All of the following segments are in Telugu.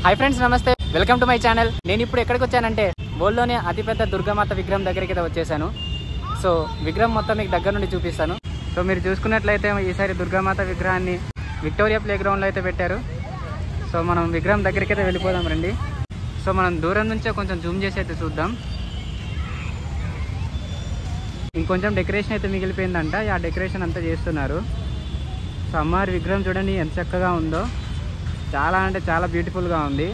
హాయ్ ఫ్రెండ్స్, నమస్తే, వెల్కమ్ టు మై ఛానల్. నేను ఇప్పుడు ఎక్కడికి వచ్చానంటే వరల్డ్లోనే అతిపెద్ద దుర్గామాత విగ్రహం దగ్గరికి అయితే వచ్చేసాను. సో విగ్రహం మొత్తం మీకు దగ్గర నుండి చూపిస్తాను. సో మీరు చూసుకున్నట్లయితే ఈసారి దుర్గామాత విగ్రహాన్ని విక్టోరియా ప్లే గ్రౌండ్లో అయితే పెట్టారు. సో మనం విగ్రహం దగ్గరికి అయితే వెళ్ళిపోదాం రండి. సో మనం దూరం నుంచే కొంచెం జూమ్ చేసి అయితే చూద్దాం. ఇంకొంచెం డెకరేషన్ అయితే మిగిలిపోయిందంట, ఆ డెకరేషన్ అంతా చేస్తున్నారు. సో అమ్మవారి విగ్రహం చూడండి ఎంత చక్కగా ఉందో, చాలా అంటే చాలా బ్యూటిఫుల్గా ఉంది.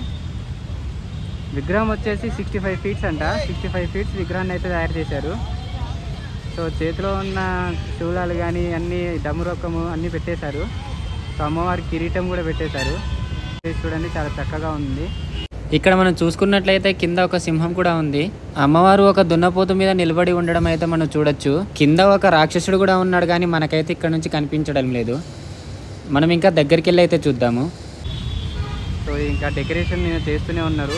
విగ్రహం వచ్చేసి 65 ఫీట్స్ అంట. 65 ఫీట్స్ విగ్రహాన్ని అయితే తయారు చేశారు. సో చేతిలో ఉన్న శూలాలు కానీ అన్నీ డమ్మురొక్కము అన్నీ పెట్టేశారు. సో అమ్మవారి కిరీటం కూడా పెట్టేశారు. చూడండి చాలా చక్కగా ఉంది. ఇక్కడ మనం చూసుకున్నట్లయితే కింద ఒక సింహం కూడా ఉంది. అమ్మవారు ఒక దున్నపోతు మీద నిలబడి ఉండడం అయితే మనం చూడొచ్చు. కింద ఒక రాక్షసుడు కూడా ఉన్నాడు, కానీ మనకైతే ఇక్కడ నుంచి కనిపించడం లేదు. మనం ఇంకా దగ్గరికి వెళ్ళి అయితే చూద్దాము. సో ఇంకా డెకరేషన్ చేస్తూనే ఉన్నారు.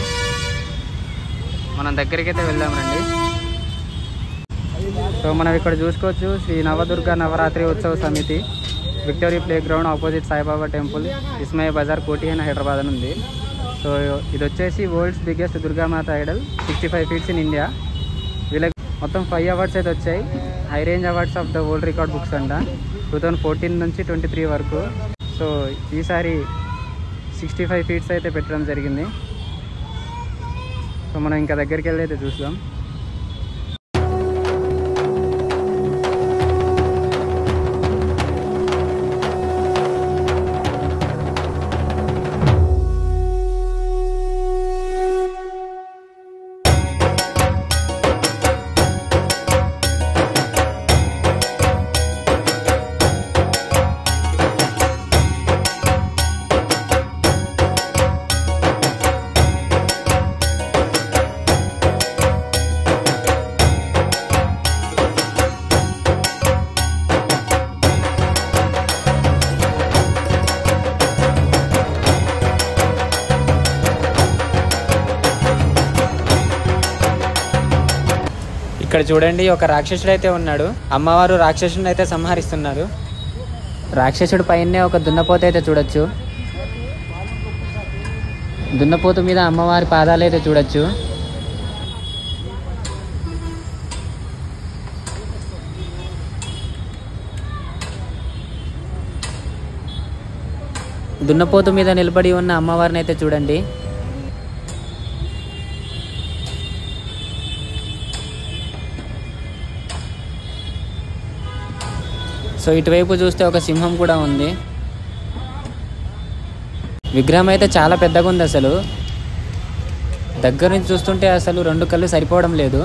మనం దగ్గరికి అయితే వెళ్దాం రండి. సో మనం ఇక్కడ చూసుకోవచ్చు, Shri Navadurga Navaratri Utsav Samiti, Victoria playground, opposite Saibaba temple, Esamiya Bazaar, కోటిహేన, హైదరాబాద్ అని ఉంది. సో ఇది వచ్చేసి world's biggest Durgamata idol, 65 feets in India. వీళ్ళకి మొత్తం 5 అవార్డ్స్ అయితే వచ్చాయి. High range awards of the world record books అంట, 2014 నుంచి 23 వరకు. సో ఈసారి 65 ఫీట్స్ అయితే పెట్టడం జరిగింది. సో మనం ఇంకా దగ్గరికి వెళ్ళి అయితే చూద్దాం. ఇక్కడ చూడండి, ఒక రాక్షసుడు అయితే ఉన్నాడు. అమ్మవారు రాక్షసుడిని అయితే సంహరిస్తున్నారు. రాక్షసుడి పైనే ఒక దున్నపోత అయితే చూడొచ్చు. దున్నపోతు మీద అమ్మవారి పాదాలు అయితే చూడొచ్చు. దున్నపోతు మీద నిలబడి ఉన్న అమ్మవారిని అయితే చూడండి. సో ఇటువైపు చూస్తే ఒక సింహం కూడా ఉంది. విగ్రహం అయితే చాలా పెద్దగా ఉంది. అసలు దగ్గర నుంచి చూస్తుంటే అసలు 2 కళ్ళు సరిపోవడం లేదు.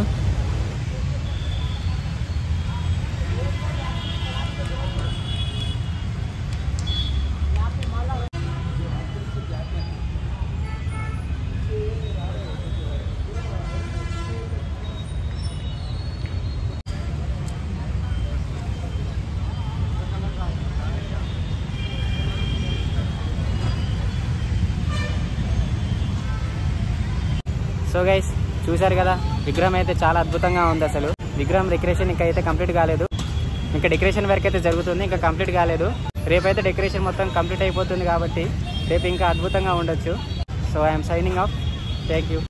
సో గైస్, చూశారు కదా, విగ్రహం అయితే చాలా అద్భుతంగా ఉంది. అసలు విగ్రహం డెకరేషన్ ఇంకా అయితే కంప్లీట్ కాలేదు. ఇంకా డెకరేషన్ వర్క్ అయితే జరుగుతుంది, ఇంకా కంప్లీట్ కాలేదు. రేపైతే డెకరేషన్ మొత్తం కంప్లీట్ అయిపోతుంది కాబట్టి రేపు ఇంకా అద్భుతంగా ఉండొచ్చు. So I'm signing off. Thank you.